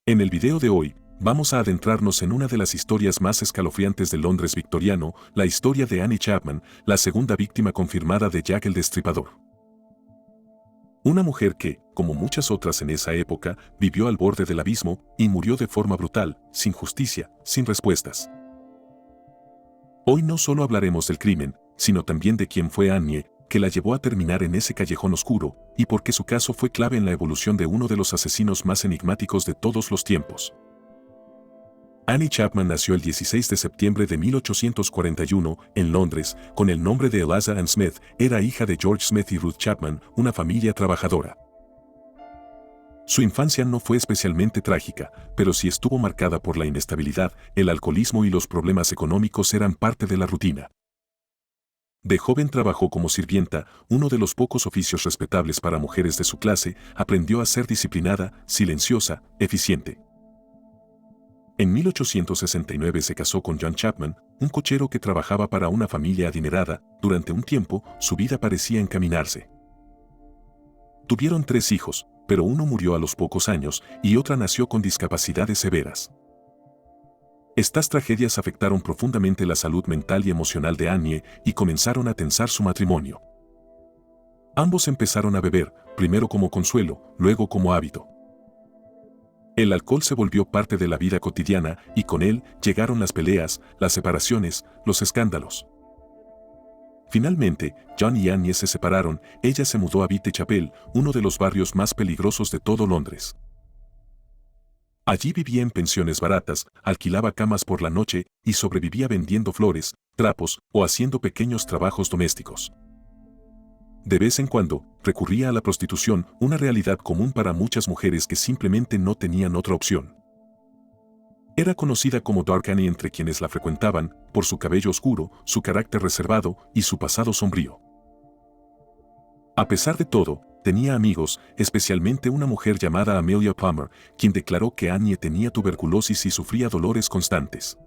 En el video de hoy, vamos a adentrarnos en una de las historias más escalofriantes del Londres victoriano, la historia de Annie Chapman, la segunda víctima confirmada de Jack el Destripador. Una mujer que, como muchas otras en esa época, vivió al borde del abismo y murió de forma brutal, sin justicia, sin respuestas. Hoy no solo hablaremos del crimen, sino también de quién fue Annie, que la llevó a terminar en ese callejón oscuro, y por qué su caso fue clave en la evolución de uno de los asesinos más enigmáticos de todos los tiempos. Annie Chapman nació el 16 de septiembre de 1841 en Londres, con el nombre de Eliza Ann Smith. Era hija de George Smith y Ruth Chapman, una familia trabajadora. Su infancia no fue especialmente trágica, pero sí estuvo marcada por la inestabilidad, el alcoholismo y los problemas económicos eran parte de la rutina. De joven trabajó como sirvienta, uno de los pocos oficios respetables para mujeres de su clase. Aprendió a ser disciplinada, silenciosa, eficiente. En 1869 se casó con John Chapman, un cochero que trabajaba para una familia adinerada. Durante un tiempo, su vida parecía encaminarse. Tuvieron 3 hijos, pero uno murió a los pocos años y otra nació con discapacidades severas. Estas tragedias afectaron profundamente la salud mental y emocional de Annie y comenzaron a tensar su matrimonio. Ambos empezaron a beber, primero como consuelo, luego como hábito. El alcohol se volvió parte de la vida cotidiana y con él llegaron las peleas, las separaciones, los escándalos. Finalmente, John y Annie se separaron. Ella se mudó a Whitechapel, uno de los barrios más peligrosos de todo Londres. Allí vivía en pensiones baratas, alquilaba camas por la noche y sobrevivía vendiendo flores, trapos o haciendo pequeños trabajos domésticos. De vez en cuando, recurría a la prostitución, una realidad común para muchas mujeres que simplemente no tenían otra opción. Era conocida como Dark Annie entre quienes la frecuentaban, por su cabello oscuro, su carácter reservado y su pasado sombrío. A pesar de todo, tenía amigos, especialmente una mujer llamada Amelia Palmer, quien declaró que Annie tenía tuberculosis y sufría dolores constantes.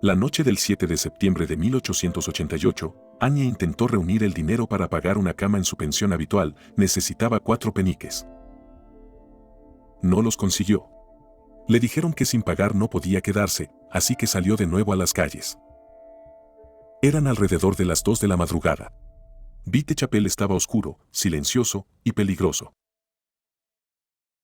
La noche del 7 de septiembre de 1888, Annie intentó reunir el dinero para pagar una cama en su pensión habitual. Necesitaba 4 peniques. No los consiguió. Le dijeron que sin pagar no podía quedarse, así que salió de nuevo a las calles. Eran alrededor de las 2 de la madrugada. Whitechapel estaba oscuro, silencioso y peligroso.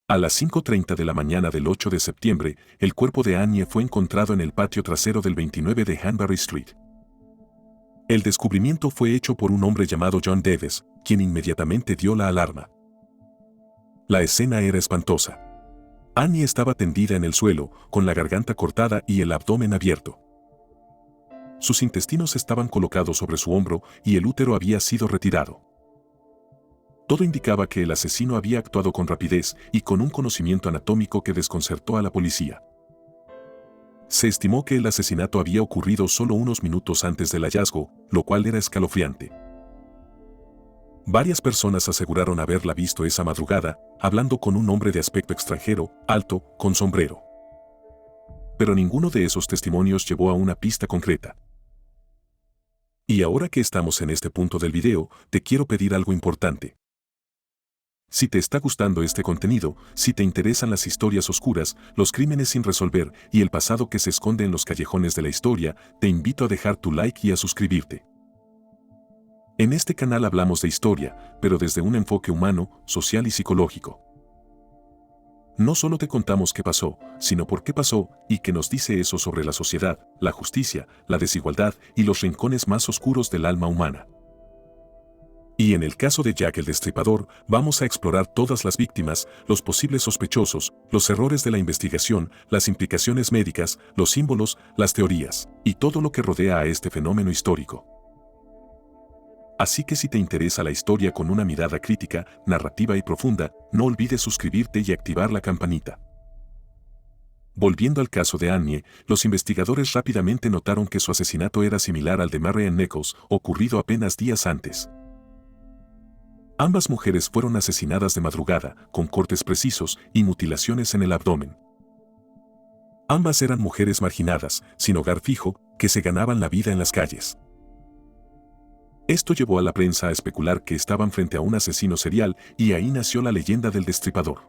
A las 5:30 de la mañana del 8 de septiembre, el cuerpo de Annie fue encontrado en el patio trasero del 29 de Hanbury Street. El descubrimiento fue hecho por un hombre llamado John Davis, quien inmediatamente dio la alarma. La escena era espantosa. Annie estaba tendida en el suelo, con la garganta cortada y el abdomen abierto. Sus intestinos estaban colocados sobre su hombro y el útero había sido retirado. Todo indicaba que el asesino había actuado con rapidez y con un conocimiento anatómico que desconcertó a la policía. Se estimó que el asesinato había ocurrido solo unos minutos antes del hallazgo, lo cual era escalofriante. Varias personas aseguraron haberla visto esa madrugada, hablando con un hombre de aspecto extranjero, alto, con sombrero. Pero ninguno de esos testimonios llevó a una pista concreta. Y ahora que estamos en este punto del video, te quiero pedir algo importante. Si te está gustando este contenido, si te interesan las historias oscuras, los crímenes sin resolver y el pasado que se esconde en los callejones de la historia, te invito a dejar tu like y a suscribirte. En este canal hablamos de historia, pero desde un enfoque humano, social y psicológico. No solo te contamos qué pasó, sino por qué pasó y qué nos dice eso sobre la sociedad, la justicia, la desigualdad y los rincones más oscuros del alma humana. Y en el caso de Jack el Destripador, vamos a explorar todas las víctimas, los posibles sospechosos, los errores de la investigación, las implicaciones médicas, los símbolos, las teorías, y todo lo que rodea a este fenómeno histórico. Así que si te interesa la historia con una mirada crítica, narrativa y profunda, no olvides suscribirte y activar la campanita. Volviendo al caso de Annie, los investigadores rápidamente notaron que su asesinato era similar al de Marianne Nichols, ocurrido apenas días antes. Ambas mujeres fueron asesinadas de madrugada, con cortes precisos y mutilaciones en el abdomen. Ambas eran mujeres marginadas, sin hogar fijo, que se ganaban la vida en las calles. Esto llevó a la prensa a especular que estaban frente a un asesino serial y ahí nació la leyenda del Destripador.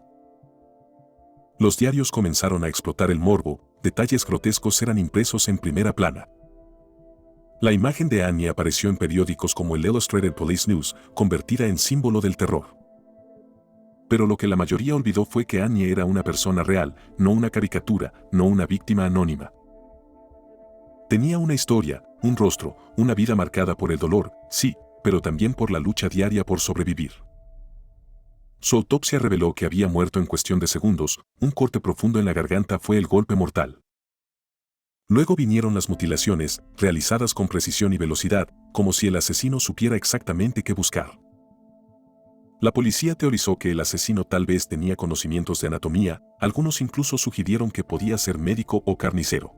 Los diarios comenzaron a explotar el morbo, detalles grotescos eran impresos en primera plana. La imagen de Annie apareció en periódicos como el Illustrated Police News, convertida en símbolo del terror. Pero lo que la mayoría olvidó fue que Annie era una persona real, no una caricatura, no una víctima anónima. Tenía una historia, un rostro, una vida marcada por el dolor, sí, pero también por la lucha diaria por sobrevivir. Su autopsia reveló que había muerto en cuestión de segundos, un corte profundo en la garganta fue el golpe mortal. Luego vinieron las mutilaciones, realizadas con precisión y velocidad, como si el asesino supiera exactamente qué buscar. La policía teorizó que el asesino tal vez tenía conocimientos de anatomía, algunos incluso sugirieron que podía ser médico o carnicero.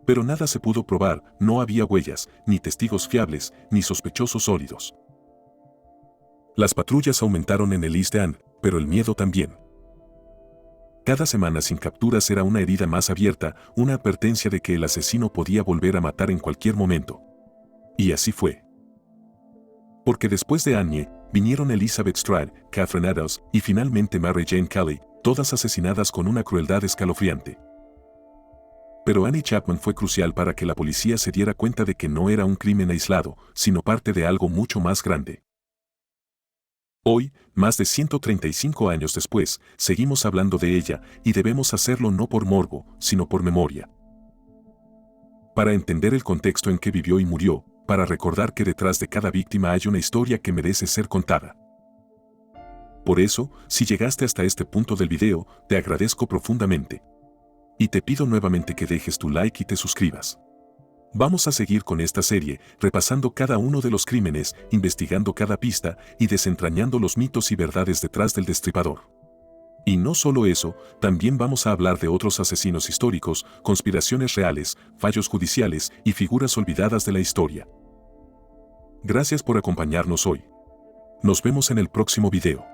Pero nada se pudo probar, no había huellas, ni testigos fiables, ni sospechosos sólidos. Las patrullas aumentaron en el East End, pero el miedo también. Cada semana sin capturas era una herida más abierta, una advertencia de que el asesino podía volver a matar en cualquier momento. Y así fue. Porque después de Annie, vinieron Elizabeth Stride, Catherine Adams y finalmente Mary Jane Kelly, todas asesinadas con una crueldad escalofriante. Pero Annie Chapman fue crucial para que la policía se diera cuenta de que no era un crimen aislado, sino parte de algo mucho más grande. Hoy, más de 135 años después, seguimos hablando de ella y debemos hacerlo no por morbo, sino por memoria. Para entender el contexto en que vivió y murió, para recordar que detrás de cada víctima hay una historia que merece ser contada. Por eso, si llegaste hasta este punto del video, te agradezco profundamente. Y te pido nuevamente que dejes tu like y te suscribas. Vamos a seguir con esta serie, repasando cada uno de los crímenes, investigando cada pista y desentrañando los mitos y verdades detrás del destripador. Y no solo eso, también vamos a hablar de otros asesinos históricos, conspiraciones reales, fallos judiciales y figuras olvidadas de la historia. Gracias por acompañarnos hoy. Nos vemos en el próximo video.